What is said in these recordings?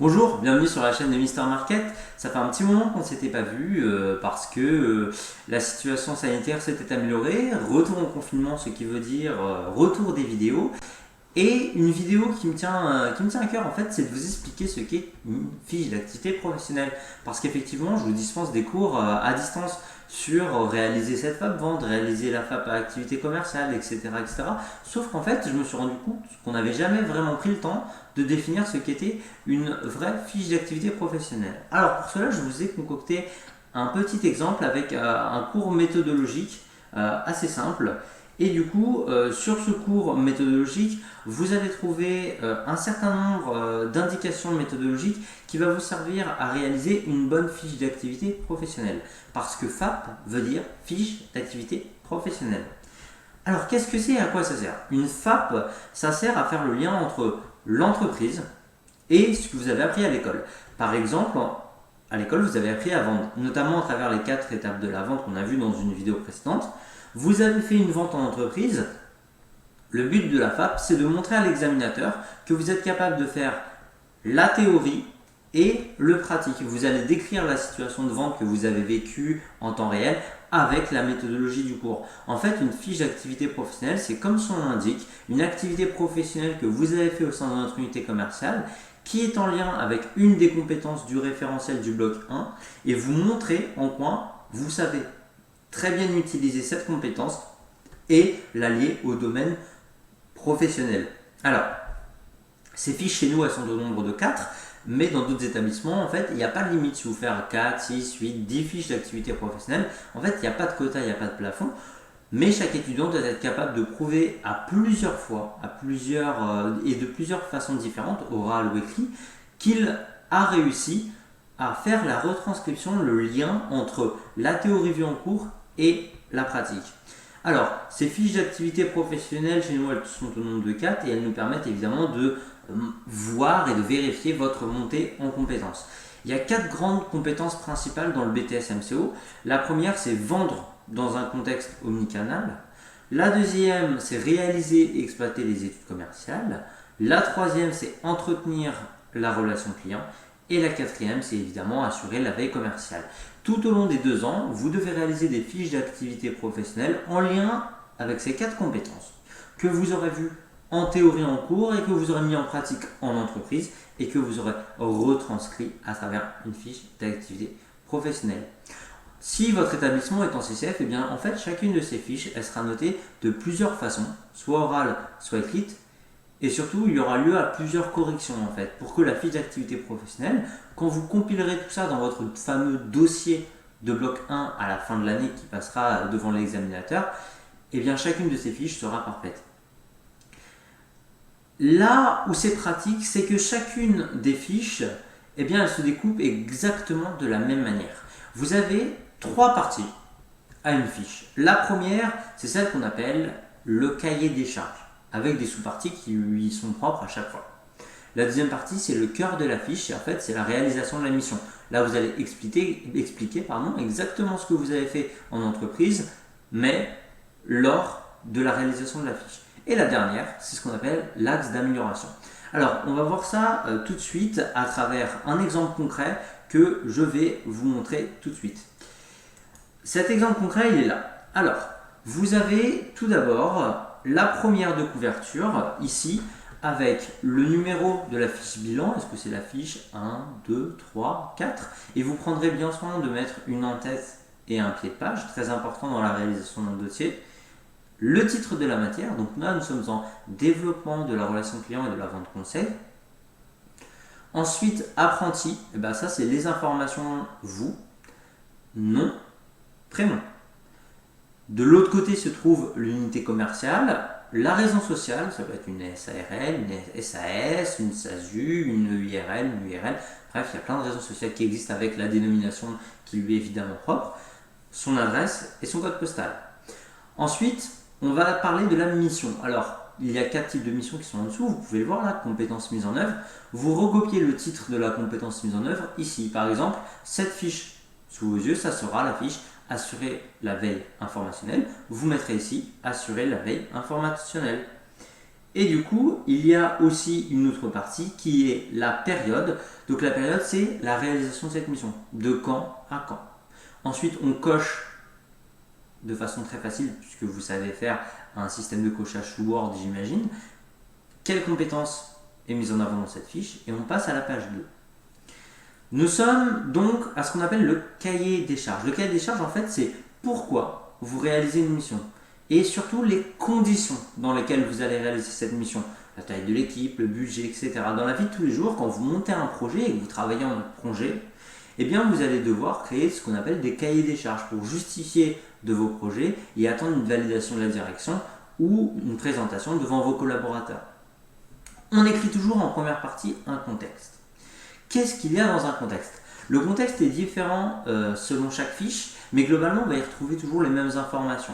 Bonjour, bienvenue sur la chaîne de Mister Market. Ça fait un petit moment qu'on ne s'était pas vu parce que la situation sanitaire s'était améliorée, retour au confinement, ce qui veut dire retour des vidéos. Et une vidéo qui me tient à cœur en fait, c'est de vous expliquer ce qu'est une fiche d'activité professionnelle. Parce qu'effectivement, je vous dispense des cours à distance sur réaliser cette FAP vente, réaliser la FAP à activité commerciale, etc. etc. Sauf qu'en fait, je me suis rendu compte qu'on n'avait jamais vraiment pris le temps de définir ce qu'était une vraie fiche d'activité professionnelle. Alors pour cela, je vous ai concocté un petit exemple avec un cours méthodologique assez simple. Et du coup, sur ce cours méthodologique, vous allez trouver un certain nombre d'indications méthodologiques qui va vous servir à réaliser une bonne fiche d'activité professionnelle. Parce que FAP veut dire fiche d'activité professionnelle. Alors, qu'est-ce que c'est et à quoi ça sert? Une FAP, ça sert à faire le lien entre l'entreprise et ce que vous avez appris à l'école. Par exemple, à l'école, vous avez appris à vendre, notamment à travers les 4 étapes de la vente qu'on a vu dans une vidéo précédente. Vous avez fait une vente en entreprise. Le but de la FAP, c'est de montrer à l'examinateur que vous êtes capable de faire la théorie et le pratique. Vous allez décrire la situation de vente que vous avez vécue en temps réel avec la méthodologie du cours. En fait, une fiche d'activité professionnelle, c'est comme son nom l'indique, une activité professionnelle que vous avez fait au sein de notre unité commerciale qui est en lien avec une des compétences du référentiel du bloc 1 et vous montrez en quoi vous savez très bien utiliser cette compétence et l'allier au domaine professionnel. Alors, ces fiches chez nous, elles sont au nombre de 4, mais dans d'autres établissements, en fait, il n'y a pas de limite. Si vous faites 4, 6, 8, 10 fiches d'activité professionnelle, en fait, il n'y a pas de quota, il n'y a pas de plafond. Mais chaque étudiant doit être capable de prouver à plusieurs fois, et de plusieurs façons différentes, orales ou écrit, qu'il a réussi à faire la retranscription, le lien entre la théorie vue en cours et la pratique. Alors, ces fiches d'activité professionnelle, chez nous, elles sont au nombre de 4 et elles nous permettent évidemment de voir et de vérifier votre montée en compétences. Il y a 4 grandes compétences principales dans le BTS MCO. La première, c'est vendre dans un contexte omnicanal. La deuxième, c'est réaliser et exploiter les études commerciales. La troisième, c'est entretenir la relation client. Et la quatrième, c'est évidemment assurer la veille commerciale. Tout au long des 2 ans, vous devez réaliser des fiches d'activité professionnelle en lien avec ces 4 compétences que vous aurez vues en théorie en cours et que vous aurez mis en pratique en entreprise et que vous aurez retranscrit à travers une fiche d'activité professionnelle. Si votre établissement est en CCF, eh bien, en fait, chacune de ces fiches, elle sera notée de plusieurs façons, soit orale, soit écrite, et surtout, il y aura lieu à plusieurs corrections en fait, pour que la fiche d'activité professionnelle, quand vous compilerez tout ça dans votre fameux dossier de bloc 1 à la fin de l'année qui passera devant l'examinateur, eh bien chacune de ces fiches sera parfaite. Là où c'est pratique, c'est que chacune des fiches, eh bien, elle se découpe exactement de la même manière. Vous avez 3 parties à une fiche. La première, c'est celle qu'on appelle le cahier des charges, avec des sous-parties qui lui sont propres à chaque fois. La deuxième partie, c'est le cœur de la fiche, et en fait, c'est la réalisation de la mission. Là, vous allez expliquer exactement ce que vous avez fait en entreprise, mais lors de la réalisation de la fiche. Et la dernière, c'est ce qu'on appelle l'axe d'amélioration. Alors, on va voir ça tout de suite à travers un exemple concret que je vais vous montrer tout de suite. Cet exemple concret, il est là. Alors, vous avez tout d'abord la première de couverture, ici, avec le numéro de la fiche bilan. Est-ce que c'est la fiche 1, 2, 3, 4? Et vous prendrez bien soin de mettre une en-tête et un pied de page, très important dans la réalisation d'un dossier. Le titre de la matière, donc là nous sommes en développement de la relation client et de la vente conseil. Ensuite, apprenti, et ben ça c'est les informations vous, nom, prénom. De l'autre côté se trouve l'unité commerciale, la raison sociale, ça peut être une SARL, une SAS, une SASU, une URL, une URL. Bref, il y a plein de raisons sociales qui existent avec la dénomination qui lui est évidemment propre, son adresse et son code postal. Ensuite, on va parler de la mission. Alors, il y a 4 types de missions qui sont en dessous. Vous pouvez le voir là, compétences mises en œuvre. Vous recopiez le titre de la compétence mise en œuvre ici. Par exemple, cette fiche sous vos yeux, ça sera la fiche assurer la veille informationnelle. Vous mettrez ici assurer la veille informationnelle. Et du coup, il y a aussi une autre partie qui est la période. Donc la période, c'est la réalisation de cette mission. De quand à quand. Ensuite, on coche de façon très facile, puisque vous savez faire un système de cochage sous Word, j'imagine. Quelle compétence est mise en avant dans cette fiche? Et on passe à la page 2. Nous sommes donc à ce qu'on appelle le cahier des charges. Le cahier des charges, en fait, c'est pourquoi vous réalisez une mission et surtout les conditions dans lesquelles vous allez réaliser cette mission. La taille de l'équipe, le budget, etc. Dans la vie de tous les jours, quand vous montez un projet et que vous travaillez en projet, eh bien vous allez devoir créer ce qu'on appelle des cahiers des charges pour justifier de vos projets et attendre une validation de la direction ou une présentation devant vos collaborateurs. On écrit toujours en première partie un contexte. Qu'est-ce qu'il y a dans un contexte? Le contexte est différent selon chaque fiche, mais globalement on va y retrouver toujours les mêmes informations.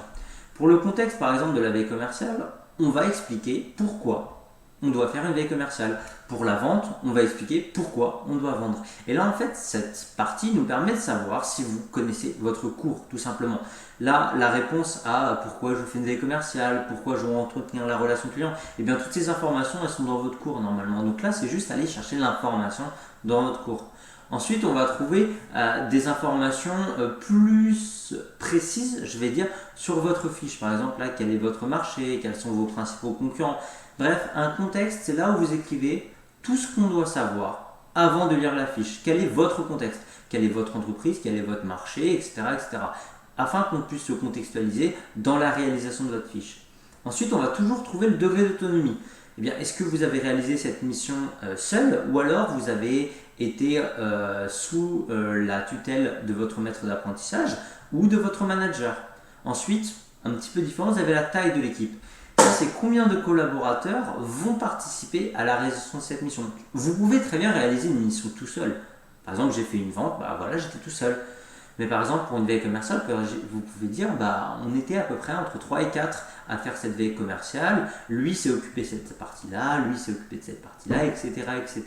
Pour le contexte par exemple de la veille commerciale, on va expliquer pourquoi on doit faire une veille commerciale. Pour la vente, on va expliquer pourquoi on doit vendre. Et là en fait, cette partie nous permet de savoir si vous connaissez votre cours, tout simplement. Là, la réponse à pourquoi je fais une veille commerciale, pourquoi je dois entretenir la relation client, et bien toutes ces informations, elles sont dans votre cours normalement. Donc là, c'est juste aller chercher l'information dans votre cours. Ensuite, on va trouver des informations plus précises, je vais dire, sur votre fiche. Par exemple, là, quel est votre marché, quels sont vos principaux concurrents. Bref, un contexte, c'est là où vous écrivez tout ce qu'on doit savoir avant de lire la fiche. Quel est votre contexte? Quelle est votre entreprise? Quel est votre marché? Etc. etc. afin qu'on puisse se contextualiser dans la réalisation de votre fiche. Ensuite, on va toujours trouver le degré d'autonomie. Eh bien, est-ce que vous avez réalisé cette mission seul ou alors vous avez été sous la tutelle de votre maître d'apprentissage ou de votre manager? Ensuite, un petit peu différent, vous avez la taille de l'équipe. Ça, c'est combien de collaborateurs vont participer à la réalisation de cette mission. Vous pouvez très bien réaliser une mission tout seul. Par exemple, j'ai fait une vente, voilà, j'étais tout seul. Mais par exemple, pour une veille commerciale, vous pouvez dire, on était à peu près entre 3 et 4 à faire cette veille commerciale. Lui s'est occupé de cette partie-là, lui s'est occupé de cette partie-là, etc., etc.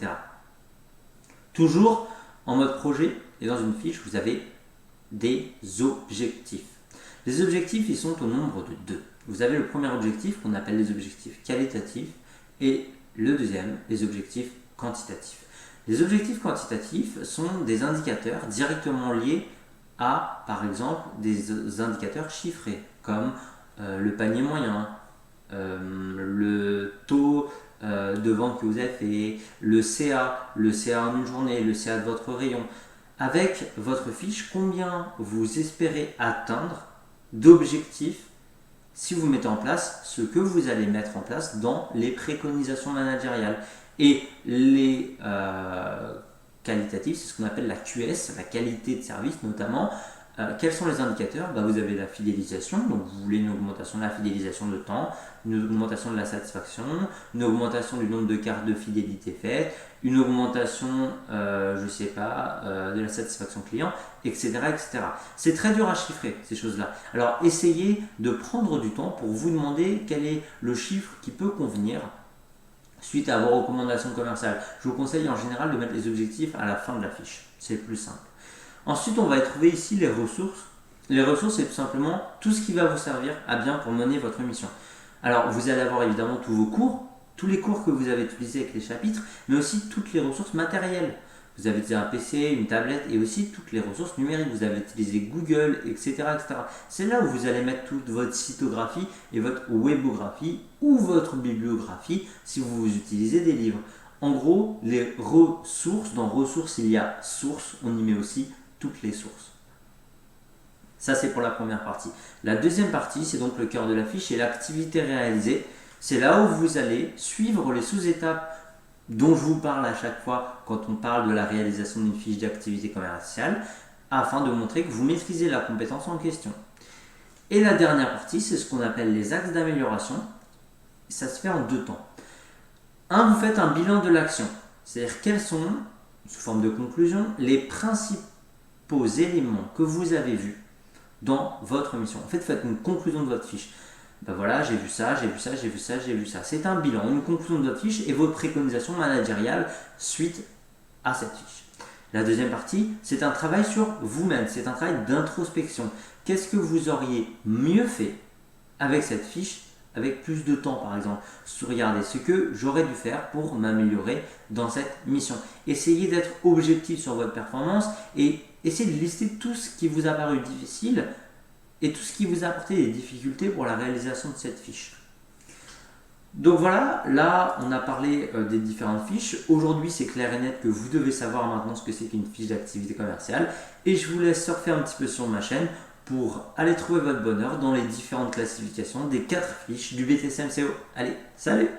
Toujours en mode projet et dans une fiche, vous avez des objectifs. Les objectifs, ils sont au nombre de 2. Vous avez le premier objectif qu'on appelle les objectifs qualitatifs et le deuxième, les objectifs quantitatifs. Les objectifs quantitatifs sont des indicateurs directement liés à, par exemple, des indicateurs chiffrés, comme le panier moyen, le taux de vente que vous avez fait, le CA en une journée, le CA de votre rayon. Avec votre fiche, combien vous espérez atteindre d'objectifs si vous mettez en place ce que vous allez mettre en place dans les préconisations managériales. Et les qualitatifs, c'est ce qu'on appelle la QS, la qualité de service notamment. Quels sont les indicateurs? Vous avez la fidélisation, donc vous voulez une augmentation de la fidélisation de temps, une augmentation de la satisfaction, une augmentation du nombre de cartes de fidélité faites, une augmentation, de la satisfaction client, etc. etc. C'est très dur à chiffrer ces choses-là. Alors essayez de prendre du temps pour vous demander quel est le chiffre qui peut convenir suite à vos recommandations commerciales. Je vous conseille en général de mettre les objectifs à la fin de la fiche, c'est le plus simple. Ensuite, on va trouver ici les ressources. Les ressources, c'est tout simplement tout ce qui va vous servir à bien pour mener votre mission. Alors, vous allez avoir évidemment tous vos cours, tous les cours que vous avez utilisés avec les chapitres, mais aussi toutes les ressources matérielles. Vous avez utilisé un PC, une tablette et aussi toutes les ressources numériques. Vous avez utilisé Google, etc. etc. C'est là où vous allez mettre toute votre cytographie et votre webographie ou votre bibliographie si vous utilisez des livres. En gros, les ressources, dans ressources, il y a sources, on y met aussi toutes les sources. Ça, c'est pour la première partie. La deuxième partie, c'est donc le cœur de la fiche et l'activité réalisée. C'est là où vous allez suivre les sous-étapes dont je vous parle à chaque fois quand on parle de la réalisation d'une fiche d'activité commerciale, afin de montrer que vous maîtrisez la compétence en question. Et la dernière partie, c'est ce qu'on appelle les axes d'amélioration. Ça se fait en 2 temps. Vous faites un bilan de l'action. C'est-à-dire quels sont, sous forme de conclusion, les principaux éléments que vous avez vus dans votre mission. En fait, faites une conclusion de votre fiche. Voilà, j'ai vu ça, j'ai vu ça, j'ai vu ça, j'ai vu ça. C'est un bilan, une conclusion de votre fiche et votre préconisation managériale suite à cette fiche. La deuxième partie, c'est un travail sur vous-même, c'est un travail d'introspection. Qu'est-ce que vous auriez mieux fait avec cette fiche avec plus de temps par exemple. Regardez ce que j'aurais dû faire pour m'améliorer dans cette mission. Essayez d'être objectif sur votre performance et essayez de lister tout ce qui vous a paru difficile et tout ce qui vous a apporté des difficultés pour la réalisation de cette fiche. Donc voilà, là on a parlé des différentes fiches. Aujourd'hui c'est clair et net que vous devez savoir maintenant ce que c'est qu'une fiche d'activité commerciale. Et je vous laisse surfer un petit peu sur ma chaîne pour aller trouver votre bonheur dans les différentes classifications des 4 fiches du BTC MCO. Allez, salut!